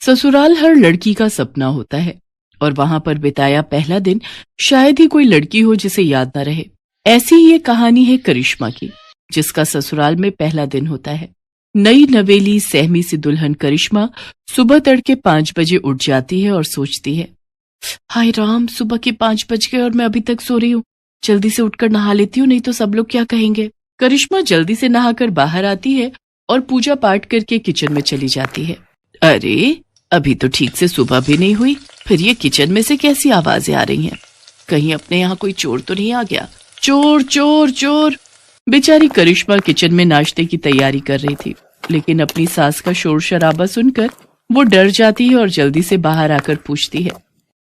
ससुराल हर लड़की का सपना होता है और वहां पर बिताया पहला दिन शायद ही कोई लड़की हो जिसे याद न रहे। ऐसी ही ये कहानी है करिश्मा की, जिसका ससुराल में पहला दिन होता है। नई नवेली सहमी सी दुल्हन करिश्मा सुबह तड़के 5 बजे उठ जाती है और सोचती है, हाय राम, सुबह के 5 बज गए और मैं अभी तक सो रही हूँ। जल्दी से उठकर नहा लेती हूँ, नहीं तो सब लोग क्या कहेंगे। करिश्मा जल्दी से नहाकर बाहर आती है और पूजा पाठ करके किचन में चली जाती है। अरे, अभी तो ठीक से सुबह भी नहीं हुई, फिर ये किचन में से कैसी आवाजें आ रही हैं? कहीं अपने यहाँ कोई चोर तो नहीं आ गया? चोर चोर चोर! बेचारी करिश्मा किचन में नाश्ते की तैयारी कर रही थी, लेकिन अपनी सास का शोर शराबा सुनकर वो डर जाती है और जल्दी से बाहर आकर पूछती है,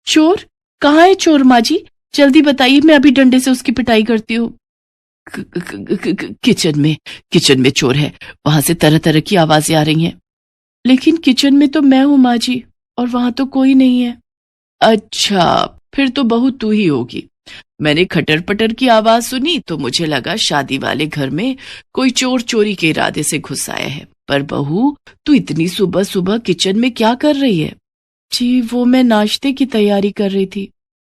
चोर? कहाँ है चोर माँ जी? जल्दी बताइए, मैं अभी डंडे से उसकी पिटाई करती हूँ। किचन में चोर है, वहां से तरह तरह की आवाजें आ रही हैं। लेकिन किचन में तो मैं हूँ माँ जी, और वहां तो कोई नहीं है। अच्छा, फिर तो बहू तू ही होगी। मैंने खटर पटर की आवाज सुनी तो मुझे लगा शादी वाले घर में कोई चोर चोरी के इरादे से घुस आया है। पर बहू, तू इतनी सुबह सुबह किचन में क्या कर रही है? जी, वो मैं नाश्ते की तैयारी कर रही थी।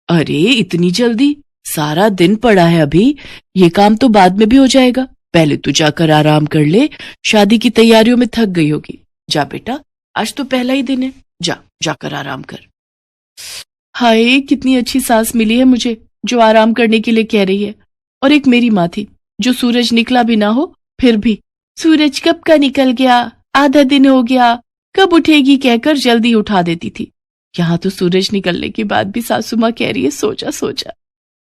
अरे, इतनी जल्दी? सारा दिन पड़ा है अभी, ये काम तो बाद में भी हो जाएगा। पहले तू जाकर आराम कर ले, शादी की तैयारियों में थक गई होगी। जा बेटा, आज तो पहला ही दिन है, जाकर आराम कर। हाय, कितनी अच्छी सास मिली है मुझे, जो आराम करने के लिए कह रही है। और एक मेरी माँ थी, जो सूरज निकला भी ना हो फिर भी, सूरज कब का निकल गया, आधा दिन हो गया, कब उठेगी कहकर जल्दी उठा देती थी। यहाँ तो सूरज निकलने के बाद भी सासू माँ कह रही है, सो जा।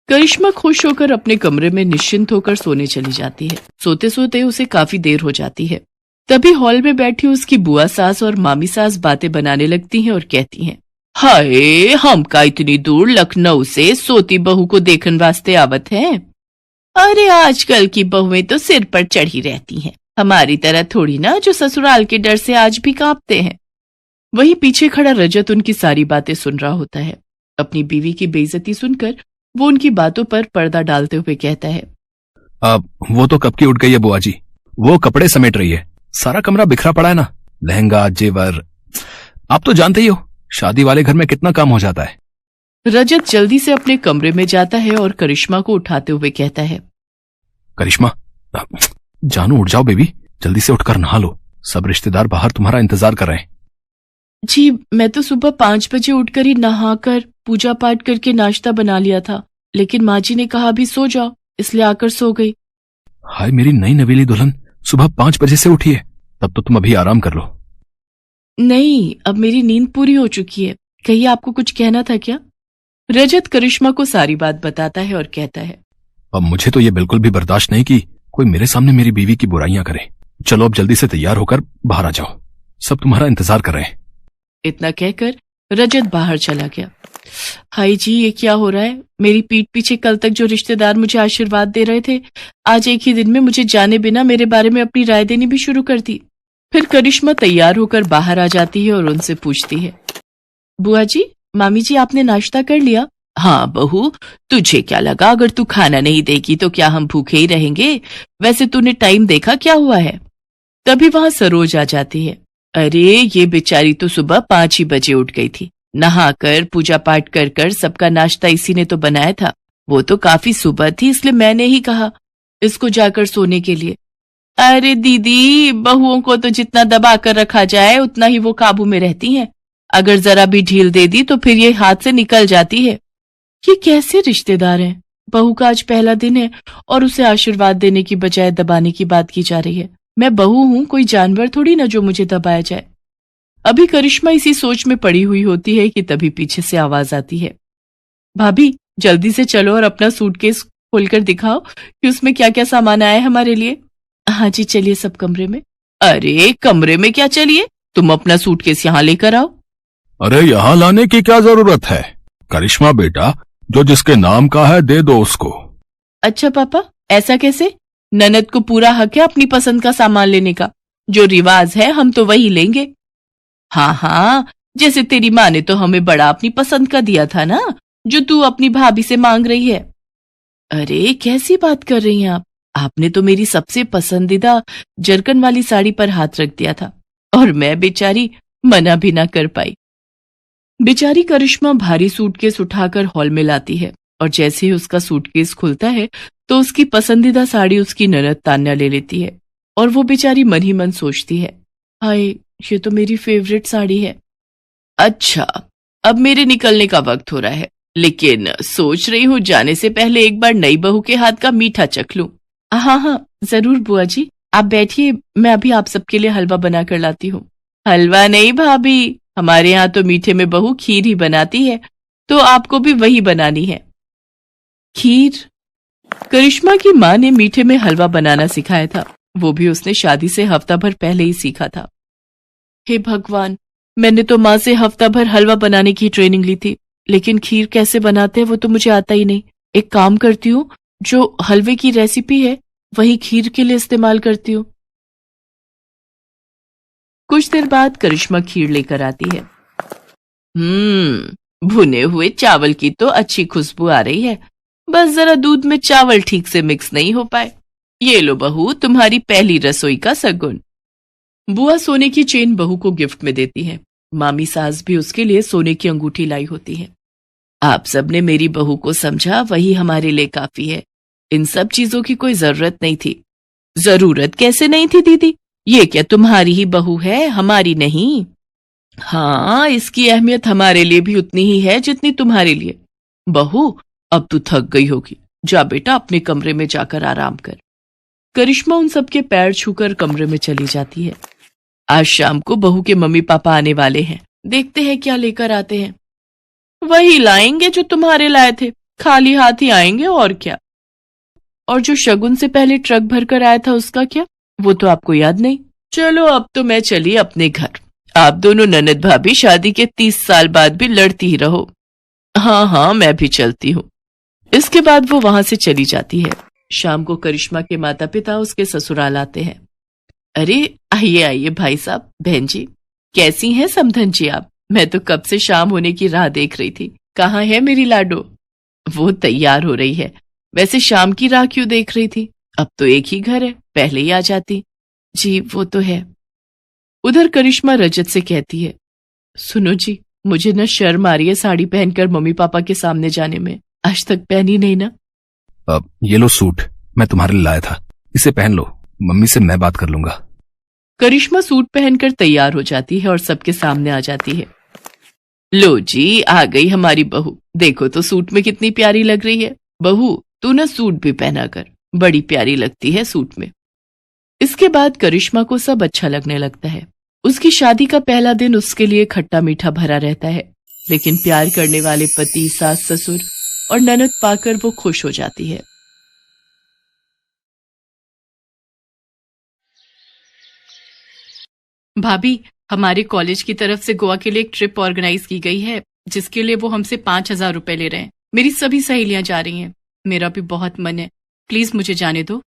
करिश्मा खुश होकर अपने कमरे में निश्चिंत होकर सोने चली जाती है। सोते सोते उसे काफी देर हो जाती है। तभी हॉल में बैठी उसकी बुआ सास और मामी सास बातें बनाने लगती हैं और कहती हैं, हाय, हम का इतनी दूर लखनऊ से सोती बहू को देखने वास्ते आवत है। अरे, आजकल की बहुएं तो सिर पर चढ़ी रहती हैं, हमारी तरह थोड़ी ना, जो ससुराल के डर से आज भी कांपते हैं। वहीं पीछे खड़ा रजत उनकी सारी बातें सुन रहा होता है। अपनी बीवी की बेइज्जती सुनकर वो उनकी बातों पर पर्दा डालते हुए कहता है, वो तो कब की उठ गई है बुआ जी, वो कपड़े समेट रही है, सारा कमरा बिखरा पड़ा है ना, लहंगा जेवर, आप तो जानते ही हो शादी वाले घर में कितना काम हो जाता है। रजत जल्दी से अपने कमरे में जाता है और करिश्मा को उठाते हुए कहता है, करिश्मा, जानू उठ जाओ बेबी, जल्दी से उठकर नहा लो, सब रिश्तेदार बाहर तुम्हारा इंतजार कर रहे हैं। जी, मैं तो सुबह 5 बजे उठकर ही नहाकर पूजा पाठ करके नाश्ता बना लिया था, लेकिन माँ जी ने कहा अभी सो जाओ, इसलिए आकर सो गई। हाय मेरी नई नवेली दुल्हन, सुबह 5 बजे से उठी है, तब तो तुम अभी आराम कर लो। नहीं, अब मेरी नींद पूरी हो चुकी है। कहिए, आपको कुछ कहना था क्या? रजत करिश्मा को सारी बात बताता है और कहता है, अब मुझे तो ये बिल्कुल भी बर्दाश्त नहीं कि कोई मेरे सामने मेरी बीवी की बुराइयां करे। चलो अब जल्दी से तैयार होकर बाहर आ जाओ, सब तुम्हारा इंतजार कर रहे हैं। इतना कहकर रजत बाहर चला गया। हाय जी, ये क्या हो रहा है? मेरी पीठ पीछे कल तक जो रिश्तेदार मुझे आशीर्वाद दे रहे थे, आज एक ही दिन में मुझे जाने बिना मेरे बारे में अपनी राय देनी भी शुरू कर दी। फिर करिश्मा तैयार होकर बाहर आ जाती है और उनसे पूछती है, बुआ जी, मामी जी, आपने नाश्ता कर लिया? हाँ बहू, तुझे क्या लगा अगर तू खाना नहीं देगी तो क्या हम भूखे ही रहेंगे? वैसे तूने टाइम देखा क्या हुआ है? तभी वहां सरोज आ जाती है। अरे, ये बेचारी तो सुबह 5 ही बजे उठ गई थी, नहाकर पूजा पाठ कर कर सबका नाश्ता इसी ने तो बनाया था। वो तो काफी सुबह थी, इसलिए मैंने ही कहा इसको जाकर सोने के लिए। अरे दीदी, बहुओं को तो जितना दबा कर रखा जाए उतना ही वो काबू में रहती हैं। अगर जरा भी ढील दे दी तो फिर ये हाथ से निकल जाती है। ये कैसे रिश्तेदार हैं? बहू का आज पहला दिन है और उसे आशीर्वाद देने की बजाय दबाने की बात की जा रही है। मैं बहू हूं, कोई जानवर थोड़ी ना जो मुझे दबाया जाए। अभी करिश्मा इसी सोच में पड़ी हुई होती है कि तभी पीछे से आवाज आती है, भाभी जल्दी से चलो और अपना सूटकेस खोलकर दिखाओ कि उसमें क्या क्या सामान आया है हमारे लिए। हाँ जी, चलिए सब कमरे में। अरे, कमरे में क्या चलिए, तुम अपना सूटकेस यहाँ लेकर आओ। अरे, यहाँ लाने की क्या जरूरत है? करिश्मा बेटा, जो जिसके नाम का है दे दो उसको। अच्छा पापा, ऐसा कैसे? ननद को पूरा हक है अपनी पसंद का सामान लेने का, जो रिवाज है हम तो वही लेंगे। हाँ हाँ, जैसे तेरी माँ ने तो हमें बड़ा अपनी पसंद का दिया था ना, जो तू अपनी भाभी से मांग रही है। अरे, कैसी बात कर रही हैं आप? आपने तो मेरी सबसे पसंदीदा जरकन वाली साड़ी पर हाथ रख दिया था और मैं बेचारी मना भी ना कर पाई। बेचारी करिश्मा भारी सूटकेस उठाकर हॉल में लाती है और जैसे ही उसका सूटकेस खुलता है तो उसकी पसंदीदा साड़ी उसकी ननद तान्या ले लेती है और वो बेचारी मन ही मन सोचती है, हाय ये तो मेरी फेवरेट साड़ी है। अच्छा, अब मेरे निकलने का वक्त हो रहा है, लेकिन सोच रही हूँ जाने से पहले एक बार नई बहू के हाथ का मीठा चख लूं। हाँ हाँ जरूर बुआ जी, आप बैठिए, मैं अभी आप सबके लिए हलवा बना कर लाती हूँ। हलवा नहीं भाभी, हमारे यहाँ तो मीठे में बहू खीर ही बनाती है, तो आपको भी वही बनानी है। खीर? करिश्मा की माँ ने मीठे में हलवा बनाना सिखाया था, वो भी उसने शादी से हफ्ता भर पहले ही सीखा था। हे भगवान, मैंने तो माँ से हफ्ता भर हलवा बनाने की ट्रेनिंग ली थी, लेकिन खीर कैसे बनाते हैं वो तो मुझे आता ही नहीं। एक काम करती हूँ, जो हलवे की रेसिपी है वही खीर के लिए इस्तेमाल करती हूँ। कुछ देर बाद करिश्मा खीर लेकर आती है। भुने हुए चावल की तो अच्छी खुशबू आ रही है, बस जरा दूध में चावल ठीक से मिक्स नहीं हो पाए। ये लो बहू, तुम्हारी पहली रसोई का सगुन। बुआ सोने की चेन बहू को गिफ्ट में देती है। मामी सास भी उसके लिए सोने की अंगूठी लाई होती है। आप सबने मेरी बहू को समझा, वही हमारे लिए काफी है। इन सब चीजों की कोई जरूरत नहीं थी। जरूरत कैसे नहीं थी दीदी? ये क्या तुम्हारी ही बहू है, हमारी नहीं? हाँ, इसकी अहमियत हमारे लिए भी उतनी ही है जितनी तुम्हारे लिए। बहू, अब तू थक गई होगी, जा बेटा अपने कमरे में जाकर आराम कर। करिश्मा उन सबके पैर छूकर कमरे में चली जाती है। आज शाम को बहू के मम्मी पापा आने वाले हैं, देखते हैं क्या लेकर आते हैं। वही लाएंगे जो तुम्हारे लाए थे, खाली हाथ ही आएंगे और क्या। और जो शगुन से पहले ट्रक भर कर आया था उसका क्या, वो तो आपको याद नहीं। चलो अब तो मैं चली अपने घर, आप दोनों ननद भाभी शादी के 30 साल बाद भी लड़ती ही रहो। हाँ हाँ मैं भी चलती हूँ। इसके बाद वो वहां से चली जाती है। शाम को करिश्मा के माता पिता उसके ससुराल आते हैं। अरे आइए आइए भाई साहब, बहन जी, कैसी हैं समधन जी आप? मैं तो कब से शाम होने की राह देख रही थी। कहाँ है मेरी लाडो? वो तैयार हो रही है। वैसे शाम की राह क्यों देख रही थी? अब तो एक ही घर है, पहले ही आ जाती। जी वो तो है। उधर करिश्मा रजत से कहती है, सुनो जी, मुझे न शर्म आ रही है साड़ी पहनकर मम्मी पापा के सामने जाने में। आज तक पहनी नहीं ना। अब ये लो सूट, मैं तुम्हारे लिए लाया था, इसे पहन लो, मम्मी से मैं बात कर लूंगा। करिश्मा सूट पहनकर तैयार हो जाती है और सबके सामने आ जाती है। लो जी, आ गई हमारी बहू, देखो तो सूट में कितनी प्यारी लग रही है। बहू तू ना सूट भी पहना कर, बड़ी प्यारी लगती है सूट में। इसके बाद करिश्मा को सब अच्छा लगने लगता है। उसकी शादी का पहला दिन उसके लिए खट्टा मीठा भरा रहता है, लेकिन प्यार करने वाले पति, सास, ससुर और ननद पाकर वो खुश हो जाती है। भाभी, हमारे कॉलेज की तरफ से गोवा के लिए एक ट्रिप ऑर्गेनाइज की गई है, जिसके लिए वो हमसे 5,000 रुपए ले रहे हैं। मेरी सभी सहेलियां जा रही हैं, मेरा भी बहुत मन है, प्लीज मुझे जाने दो।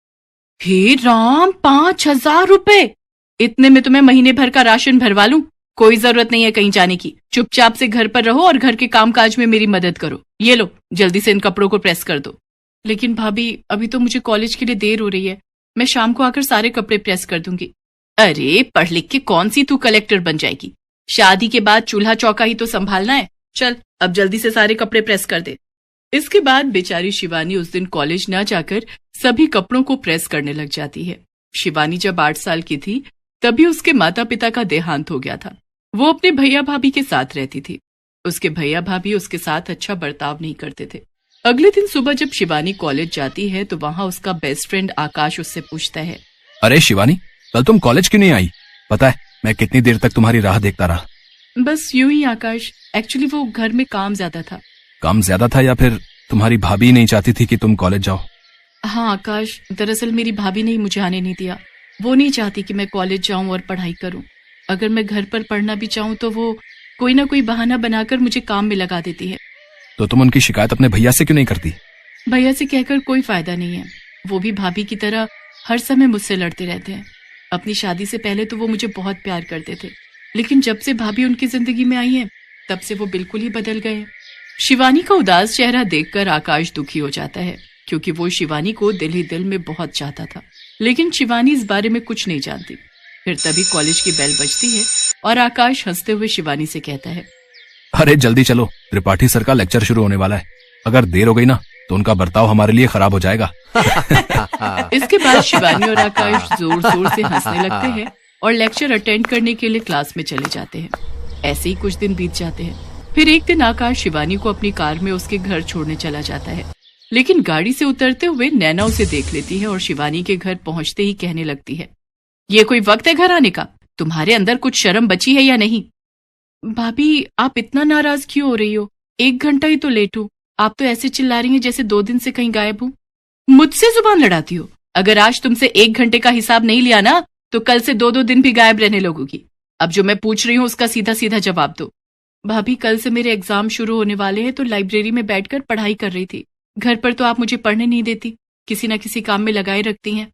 हे राम, 5,000 रुपए! इतने में तो मैं महीने भर का राशन भरवा लूं। कोई जरूरत नहीं है कहीं जाने की, चुपचाप से घर पर रहो और घर के कामकाज में मेरी मदद करो। ये लो, जल्दी से इन कपड़ों को प्रेस कर दो। लेकिन भाभी, अभी तो मुझे कॉलेज के लिए देर हो रही है, मैं शाम को आकर सारे कपड़े प्रेस कर दूंगी। अरे पढ़ लिख के कौन सी तू कलेक्टर बन जाएगी? शादी के बाद चूल्हा चौका ही तो संभालना है। चल अब जल्दी से सारे कपड़े प्रेस कर दे। इसके बाद बेचारी शिवानी उस दिन कॉलेज ना जाकर सभी कपड़ों को प्रेस करने लग जाती है। शिवानी जब 8 साल की थी तभी उसके माता पिता का देहांत हो गया था। वो अपने भैया भाभी के साथ रहती थी। उसके भैया भाभी उसके साथ अच्छा बर्ताव नहीं करते थे। अगले दिन सुबह जब शिवानी कॉलेज जाती है तो वहाँ उसका बेस्ट फ्रेंड आकाश उससे पूछता है, अरे शिवानी, कल तुम कॉलेज क्यों नहीं आई? पता है मैं कितनी देर तक तुम्हारी राह देखता रहा। बस यूं ही आकाश, एक्चुअली वो घर में काम ज्यादा था। काम ज्यादा था या फिर तुम्हारी भाभी नहीं चाहती थी कि तुम कॉलेज जाओ? हाँ आकाश, दरअसल मेरी भाभी ने मुझे आने नहीं दिया। वो नहीं चाहती कि मैं कॉलेज जाऊं और पढ़ाई करूं। अगर मैं घर पर पढ़ना भी चाहूं तो वो कोई ना कोई बहाना बनाकर मुझे काम में लगा देती है। तो तुम उनकी शिकायत अपने भैया से क्यों नहीं करती? भैया से कहकर कोई फायदा नहीं है, वो भी भाभी की तरह हर समय मुझसे लड़ते रहते हैं। अपनी शादी से पहले तो वो मुझे बहुत प्यार करते थे, लेकिन जब से भाभी उनकी जिंदगी में आई है तब से वो बिल्कुल ही बदल गए। शिवानी का उदास चेहरा देखकर आकाश दुखी हो जाता है, क्योंकि वो शिवानी को दिल ही दिल में बहुत चाहता था। लेकिन शिवानी इस बारे में कुछ नहीं जानती। फिर तभी कॉलेज की बेल बजती है और आकाश हंसते हुए शिवानी से कहता है, अरे जल्दी चलो, त्रिपाठी सर का लेक्चर शुरू होने वाला है। अगर देर हो गई ना तो उनका बर्ताव हमारे लिए खराब हो जाएगा। इसके बाद शिवानी और आकाश जोर जोर से हंसने लगते हैं और लेक्चर अटेंड करने के लिए क्लास में चले जाते हैं। ऐसे ही कुछ दिन बीत जाते हैं। फिर एक दिन आकाश शिवानी को अपनी कार में उसके घर छोड़ने चला जाता है, लेकिन गाड़ी से उतरते हुए नैना उसे देख लेती है और शिवानी के घर पहुंचते ही कहने लगती है, ये कोई वक्त है घर आने का? तुम्हारे अंदर कुछ शर्म बची है या नहीं? भाभी, आप इतना नाराज क्यों हो रही हो? 1 घंटा ही तो लेट हूँ। आप तो ऐसे चिल्ला रही हैं जैसे 2 दिन से कहीं गायब हूँ। मुझसे जुबान लड़ाती हो? अगर आज तुमसे 1 घंटे का हिसाब नहीं लिया ना तो कल से 2-2 दिन भी गायब रहने लगोगी। अब जो मैं पूछ रही हूँ उसका सीधा सीधा जवाब दो। भाभी, कल से मेरे एग्जाम शुरू होने वाले हैं तो लाइब्रेरी में बैठकर पढ़ाई कर रही थी। घर पर तो आप मुझे पढ़ने नहीं देती, किसी न किसी काम में लगाए रखती हैं।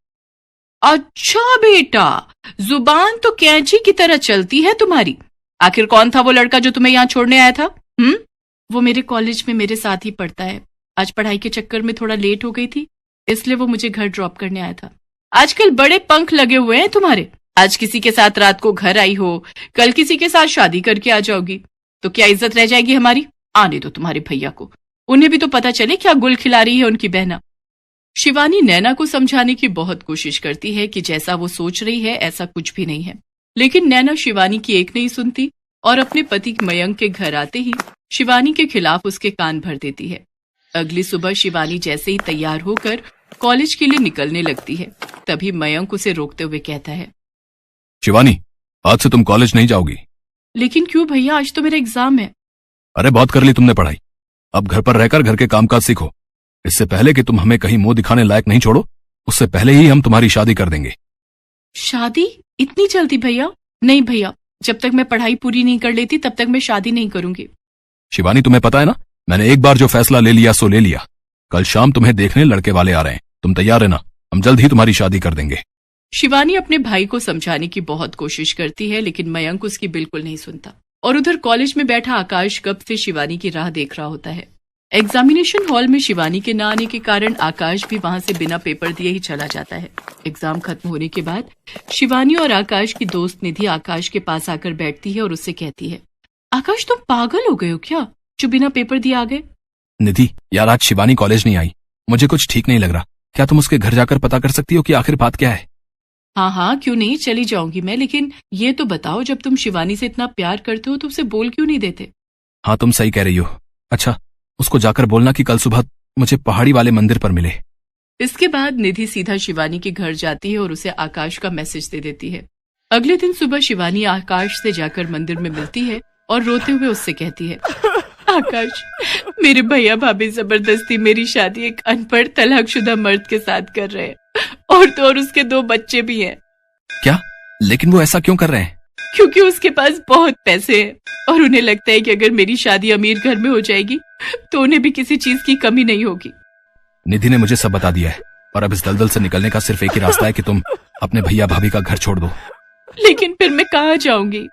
अच्छा बेटा, जुबान तो कैंची की तरह चलती है तुम्हारी। आखिर कौन था वो लड़का जो तुम्हें यहाँ छोड़ने आया था? वो मेरे कॉलेज में मेरे साथ ही पढ़ता है। आज पढ़ाई के चक्कर में थोड़ा लेट हो गई थी, इसलिए वो मुझे घर ड्रॉप करने आया था। आजकल बड़े पंख लगे हुए हैं तुम्हारे। आज किसी के साथ रात को घर आई हो, कल किसी के साथ शादी करके आ जाओगी, तो क्या इज्जत रह जाएगी हमारी? आने दो तुम्हारे भैया को, उन्हें भी तो पता चले क्या गुल खिला रही है उनकी बहना। शिवानी नैना को समझाने की बहुत कोशिश करती है कि जैसा वो सोच रही है ऐसा कुछ भी नहीं है, लेकिन नैना शिवानी की एक नहीं सुनती और अपने पति मयंक के घर आते ही शिवानी के खिलाफ उसके कान भर देती है। अगली सुबह शिवानी जैसे ही तैयार होकर कॉलेज के लिए निकलने लगती है, तभी मयंक उसे रोकते हुए कहता है, शिवानी, आज से तुम कॉलेज नहीं जाओगी। लेकिन क्यों भैया, आज तो मेरा एग्जाम है। अरे बहुत कर ली तुमने पढ़ाई, अब घर पर रहकर घर के कामकाज सीखो। इससे पहले कि तुम हमें कहीं मुंह दिखाने लायक नहीं छोड़ो, उससे पहले ही हम तुम्हारी शादी कर देंगे। शादी? इतनी जल्दी भैया? नहीं भैया, जब तक मैं पढ़ाई पूरी नहीं कर लेती तब तक मैं शादी नहीं करूंगी। शिवानी, तुम्हें पता है ना, मैंने एक बार जो फैसला ले लिया सो ले लिया। कल शाम तुम्हें देखने लड़के वाले आ रहे हैं, तुम तैयार रहना, हम जल्द ही तुम्हारी शादी कर देंगे। शिवानी अपने भाई को समझाने की बहुत कोशिश करती है, लेकिन मयंक उसकी बिल्कुल नहीं सुनता। और उधर कॉलेज में बैठा आकाश कब से शिवानी की राह देख रहा होता है। एग्जामिनेशन हॉल में शिवानी के न आने के कारण आकाश भी वहां से बिना पेपर दिए ही चला जाता है। एग्जाम खत्म होने के बाद शिवानी और आकाश की दोस्त निधि आकाश के पास आकर बैठती है और उससे कहती है, आकाश तुम पागल हो गए हो क्या, जो बिना पेपर दिए आ गए? निधि यार, आज शिवानी कॉलेज नहीं आई, मुझे कुछ ठीक नहीं लग रहा। क्या तुम उसके घर जाकर पता कर सकती हो कि आखिर बात क्या है? हाँ, क्यों नहीं, चली जाऊंगी मैं, लेकिन ये तो बताओ, जब तुम शिवानी से इतना प्यार करते हो तो उसे बोल क्यों नहीं देते? हाँ, तुम सही कह रही हो। अच्छा, उसको जाकर बोलना कि कल सुबह मुझे पहाड़ी वाले मंदिर पर मिले। इसके बाद निधि सीधा शिवानी के घर जाती है और उसे आकाश का मैसेज दे देती है। अगले दिन सुबह शिवानी आकाश से जाकर मंदिर में मिलती है और रोते हुए उससे कहती है, आकाश, मेरे भैया भाभी जबरदस्ती मेरी शादी एक अनपढ़ तलाकशुदा मर्द के साथ कर रहे हैं, और तो और उसके 2 बच्चे भी हैं। क्या? लेकिन वो ऐसा क्यों कर रहे हैं? क्योंकि उसके पास बहुत पैसे हैं और उन्हें लगता है कि अगर मेरी शादी अमीर घर में हो जाएगी तो उन्हें भी किसी चीज की कमी नहीं होगी। निधि ने मुझे सब बता दिया है और अब इस दलदल से निकलने का सिर्फ एक ही रास्ता है कि तुम अपने भैया भाभी का घर छोड़ दो। लेकिन फिर मैं कहाँ जाऊंगी?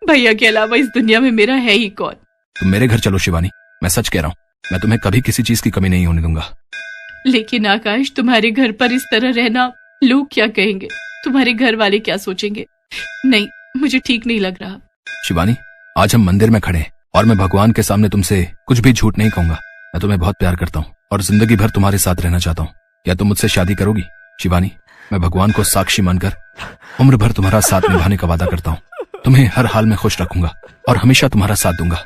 भैया के अलावा इस दुनिया में मेरा है ही कौन? तुम मेरे घर चलो शिवानी, मैं सच कह रहा हूँ, मैं तुम्हें कभी किसी चीज की कमी नहीं होने दूंगा। लेकिन आकाश, तुम्हारे घर पर इस तरह रहना, लोग क्या कहेंगे? तुम्हारे घर वाले क्या सोचेंगे? नहीं, मुझे ठीक नहीं लग रहा। शिवानी, आज हम मंदिर में खड़े हैं और मैं भगवान के सामने तुमसे कुछ भी झूठ नहीं कहूंगा। मैं तुम्हें बहुत प्यार करता हूँ और जिंदगी भर तुम्हारे साथ रहना चाहता हूँ। क्या तुम मुझसे शादी करोगी? शिवानी, मैं भगवान को साक्षी मानकर उम्र भर तुम्हारा साथ निभाने का वादा करता हूँ। तुम्हें हर हाल में खुश रखूंगा और हमेशा तुम्हारा साथ दूंगा।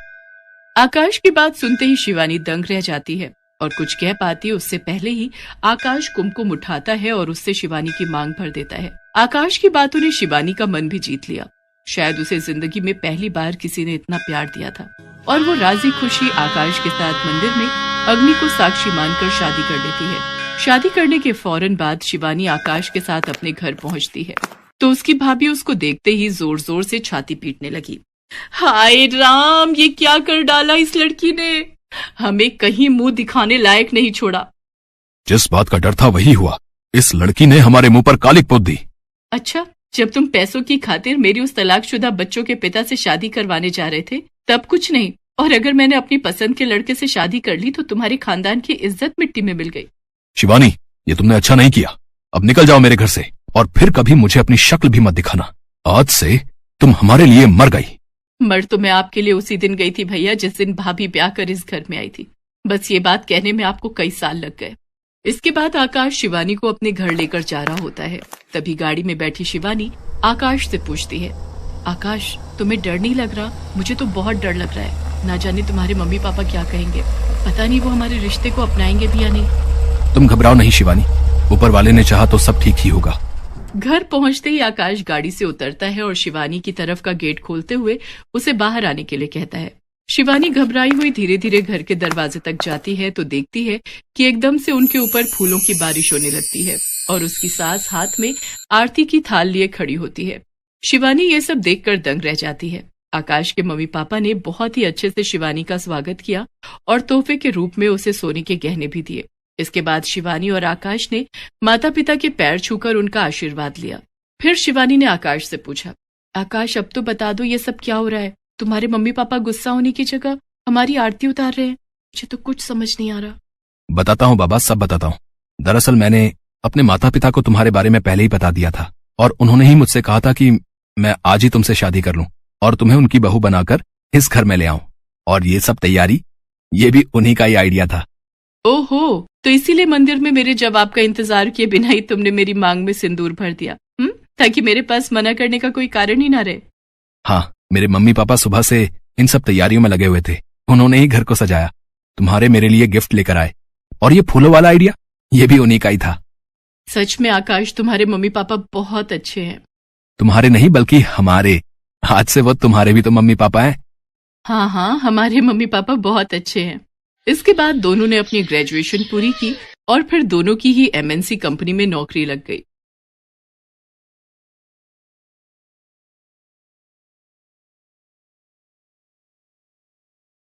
आकाश की बात सुनते ही शिवानी दंग रह जाती है और कुछ कह पाती उससे पहले ही आकाश कुमकुम उठाता है और उससे शिवानी की मांग भर देता है। आकाश की बातों ने शिवानी का मन भी जीत लिया। शायद उसे जिंदगी में पहली बार किसी ने इतना प्यार दिया था और वो राजी खुशी आकाश के साथ मंदिर में अग्नि को साक्षी मानकर शादी कर लेती है। शादी करने के फौरन बाद शिवानी आकाश के साथ अपने घर पहुंचती है तो उसकी भाभी उसको देखते ही जोर जोर से छाती पीटने लगी। हाय राम, ये क्या कर डाला इस लड़की ने, हमें कहीं मुंह दिखाने लायक नहीं छोड़ा। जिस बात का डर था वही हुआ, इस लड़की ने हमारे मुंह पर कालिक पोत दी। अच्छा, जब तुम पैसों की खातिर मेरी उस तलाकशुदा बच्चों के पिता से शादी करवाने जा रहे थे तब कुछ नहीं, और अगर मैंने अपनी पसंद के लड़के से शादी कर ली तो तुम्हारे खानदान की इज्जत मिट्टी में मिल गई। शिवानी, ये तुमने अच्छा नहीं किया, अब निकल जाओ मेरे घर से और फिर कभी मुझे अपनी शक्ल भी मत दिखाना। आज से तुम हमारे लिए मर गई। मर तो मैं आपके लिए उसी दिन गई थी भैया जिस दिन भाभी ब्याह कर इस घर में आई थी। बस ये बात कहने में आपको कई साल लग गए। इसके बाद आकाश शिवानी को अपने घर लेकर जा रहा होता है। तभी गाड़ी में बैठी शिवानी आकाश से पूछती है, आकाश तुम्हें डर नहीं लग रहा? मुझे तो बहुत डर लग रहा है। ना जाने तुम्हारे मम्मी पापा क्या कहेंगे, पता नहीं वो हमारे रिश्ते को अपनाएंगे भी या नहीं। तुम घबराओ नहीं शिवानी, ऊपर वाले ने चाहा तो सब ठीक ही होगा। घर पहुंचते ही आकाश गाड़ी से उतरता है और शिवानी की तरफ का गेट खोलते हुए उसे बाहर आने के लिए कहता है। शिवानी घबराई हुई धीरे धीरे घर के दरवाजे तक जाती है तो देखती है कि एकदम से उनके ऊपर फूलों की बारिश होने लगती है और उसकी सास हाथ में आरती की थाल लिए खड़ी होती है। शिवानी ये सब देखकर दंग रह जाती है। आकाश के मम्मी पापा ने बहुत ही अच्छे से शिवानी का स्वागत किया और तोहफे के रूप में उसे सोने के गहने भी दिए। इसके बाद शिवानी और आकाश ने माता पिता के पैर छूकर उनका आशीर्वाद लिया। फिर शिवानी ने आकाश से पूछा, आकाश अब तो बता दो ये सब क्या हो रहा है? तुम्हारे मम्मी पापा गुस्सा होने की जगह हमारी आरती उतार रहे हैं। मुझे तो कुछ समझ नहीं आ रहा। बताता हूँ बाबा, सब बताता हूँ। दरअसल मैंने अपने माता पिता को तुम्हारे बारे में पहले ही बता दिया था और उन्होंने ही मुझसे कहा था कि मैं आज ही तुमसे शादी कर लूं और तुम्हें उनकी बहू बनाकर इस घर में ले आऊं। और ये सब तैयारी, ये भी उन्हीं का ही आइडिया था। ओहो, तो इसीलिए मंदिर में मेरे जवाब का इंतजार किए बिना ही तुमने मेरी मांग में सिंदूर भर दिया, ताकि मेरे पास मना करने का कोई कारण ही ना रहे। हाँ, मेरे मम्मी पापा सुबह से इन सब तैयारियों में लगे हुए थे। उन्होंने ही घर को सजाया, तुम्हारे मेरे लिए गिफ्ट लेकर आए और ये फूलों वाला आइडिया, ये भी उन्हीं का ही था। सच में आकाश, तुम्हारे मम्मी पापा बहुत अच्छे हैं। तुम्हारे नहीं बल्कि हमारे। आज से वो तुम्हारे भी तो मम्मी पापा हैं। हाँ, हमारे मम्मी पापा बहुत अच्छे हैं। इसके बाद दोनों ने अपनी ग्रेजुएशन पूरी की और फिर दोनों की ही एमएनसी कंपनी में नौकरी लग गई।